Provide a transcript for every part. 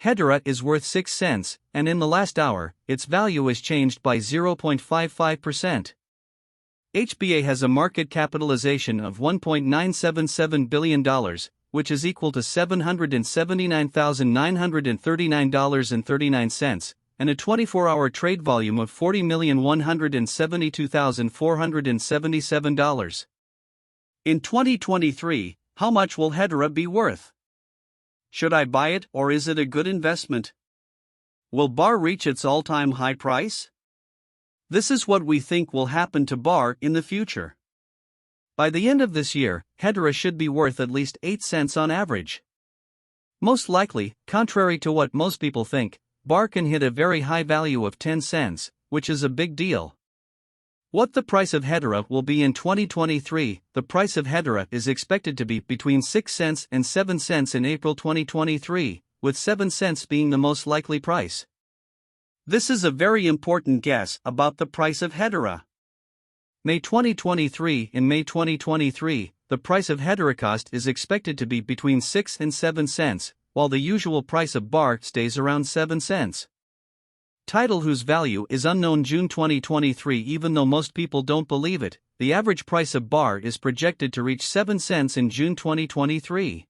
Hedera is worth 6 cents, and in the last hour, its value is changed by 0.55%. Hbar has a market capitalization of $1.977 billion, which is equal to $779,939.39, and a 24-hour trade volume of $40,172,477. In 2023, how much will Hedera be worth? Should I buy it, or is it a good investment? Will Hbar reach its all-time high price? This is what we think will happen to Hbar in the future. By the end of this year, Hedera should be worth at least 8 cents on average. Most likely, contrary to what most people think, Hbar can hit a very high value of 10 cents, which is a big deal. What the price of Hedera will be in 2023? The price of Hedera is expected to be between 6 cents and 7 cents in April 2023, with 7 cents being the most likely price. This is a very important guess about the price of Hedera. May 2023. In May 2023, the price of Hedera cost is expected to be between 6 and 7 cents, while the usual price of Hbar stays around 7 cents. Title whose value is unknown. June 2023. Even though most people don't believe it, the average price of Hbar is projected to reach 7 cents in June 2023.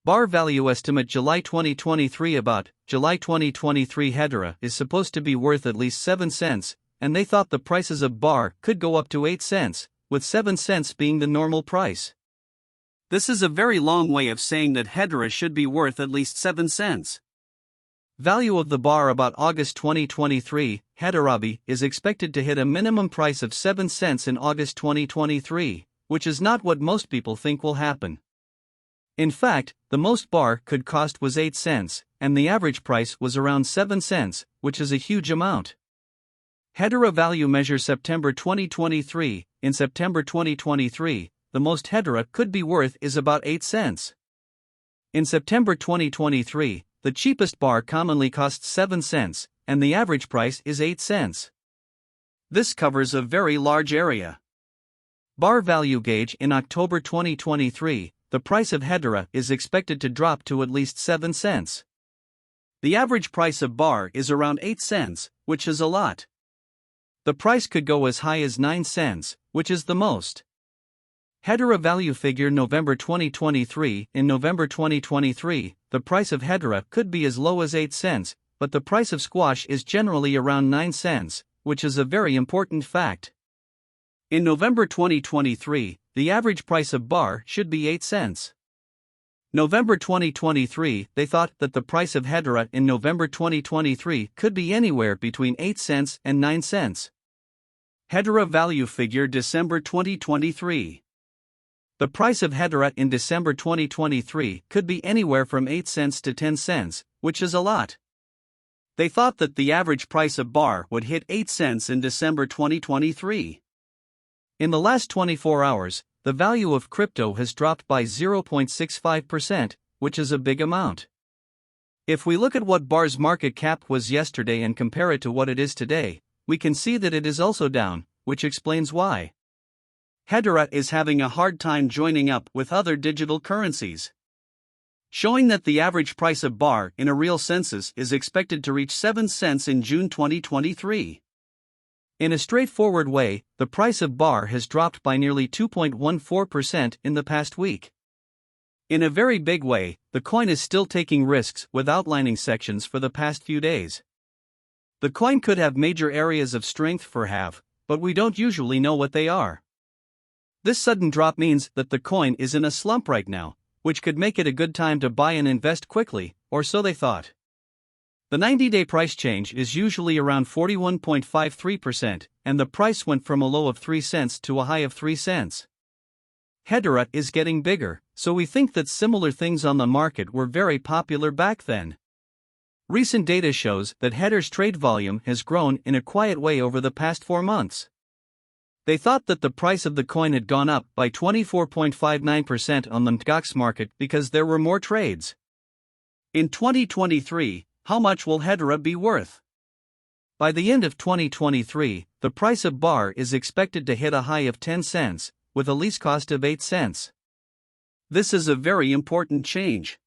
Hbar value estimate July 2023. About July 2023, Hedera is supposed to be worth at least 7 cents, and they thought the prices of Hbar could go up to 8 cents, with 7 cents being the normal price. This is a very long way of saying that Hedera should be worth at least 7 cents. Value of the Hbar about August 2023, Hedera is expected to hit a minimum price of 7 cents in August 2023, which is not what most people think will happen. In fact, the most Hbar could cost was 8 cents, and the average price was around 7 cents, which is a huge amount. Hedera value measure September 2023. In September 2023, the most Hedera could be worth is about 8 cents. In September 2023, the cheapest Hbar commonly costs 7 cents, and the average price is 8 cents. This covers a very large area. Hbar value gauge in October 2023, the price of Hedera is expected to drop to at least 7 cents. The average price of Hbar is around 8 cents, which is a lot. The price could go as high as 9 cents, which is the most. Hedera value figure November 2023. In November 2023, the price of Hedera could be as low as 8 cents, but the price of squash is generally around 9 cents, which is a very important fact. In November 2023, the average price of Hbar should be 8 cents. November 2023, they thought that the price of Hedera in November 2023 could be anywhere between 8 cents and 9 cents. Hedera value figure December 2023. The price of Hedera in December 2023 could be anywhere from 8 cents to 10 cents, which is a lot. They thought that the average price of Hbar would hit 8 cents in December 2023. In the last 24 hours, the value of crypto has dropped by 0.65%, which is a big amount. If we look at what Hbar's market cap was yesterday and compare it to what it is today, we can see that it is also down, which explains why. Hedera is having a hard time joining up with other digital currencies, showing that the average price of Hbar in a real census is expected to reach 7 cents in June 2023. In a straightforward way, the price of Hbar has dropped by nearly 2.14% in the past week. In a very big way, the coin is still taking risks with outlining sections for the past few days. The coin could have major areas of strength for half, but we don't usually know what they are. This sudden drop means that the coin is in a slump right now, which could make it a good time to buy and invest quickly, or so they thought. The 90-day price change is usually around 41.53%, and the price went from a low of 3 cents to a high of 3 cents. Hedera is getting bigger, so we think that similar things on the market were very popular back then. Recent data shows that Hedera's trade volume has grown in a quiet way over the past 4 months. They thought that the price of the coin had gone up by 24.59% on the MTGOX market because there were more trades. In 2023, how much will Hedera be worth? By the end of 2023, the price of Hbar is expected to hit a high of 10 cents, with a lease cost of 8 cents. This is a very important change.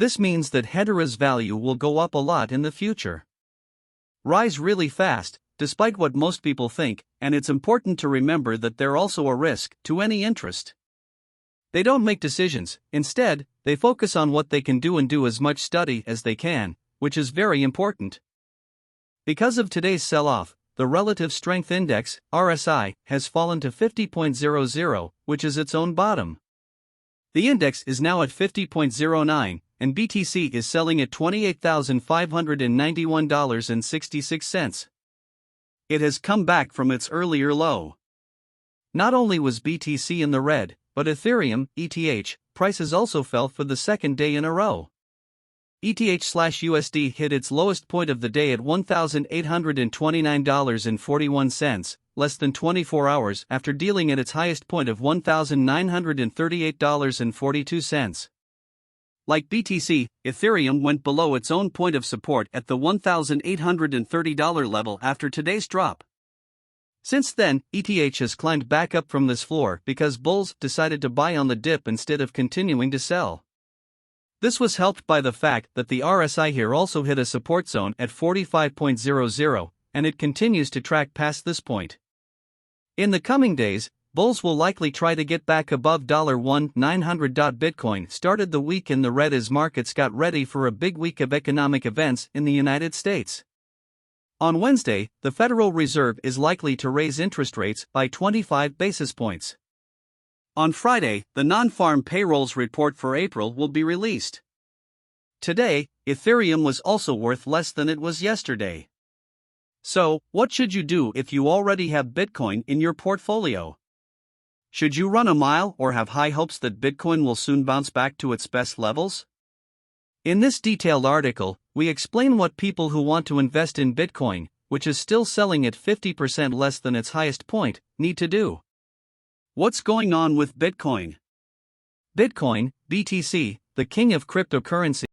This means that Hedera's value will go up a lot in the future. Rise really fast, despite what most people think, and it's important to remember that they're also a risk to any interest. They don't make decisions, instead, they focus on what they can do and do as much study as they can, which is very important. Because of today's sell-off, the Relative Strength Index, RSI, has fallen to 50.00, which is its own bottom. The index is now at 50.09, and BTC is selling at $28,591.66. It has come back from its earlier low. Not only was BTC in the red, but Ethereum, ETH, prices also fell for the second day in a row. ETH/USD hit its lowest point of the day at $1,829.41, less than 24 hours after dealing at its highest point of $1,938.42. Like BTC, Ethereum went below its own point of support at the $1,830 level after today's drop. Since then, ETH has climbed back up from this floor because bulls decided to buy on the dip instead of continuing to sell. This was helped by the fact that the RSI here also hit a support zone at 45.00, and it continues to track past this point. In the coming days, bulls will likely try to get back above $1,900. Bitcoin started the week in the red as markets got ready for a big week of economic events in the United States. On Wednesday, the Federal Reserve is likely to raise interest rates by 25 basis points. On Friday, the non-farm payrolls report for April will be released. Today, Ethereum was also worth less than it was yesterday. So, what should you do if you already have Bitcoin in your portfolio? Should you run a mile or have high hopes that Bitcoin will soon bounce back to its best levels? In this detailed article, we explain what people who want to invest in Bitcoin, which is still selling at 50% less than its highest point, need to do. What's going on with Bitcoin? Bitcoin, BTC, the king of cryptocurrency,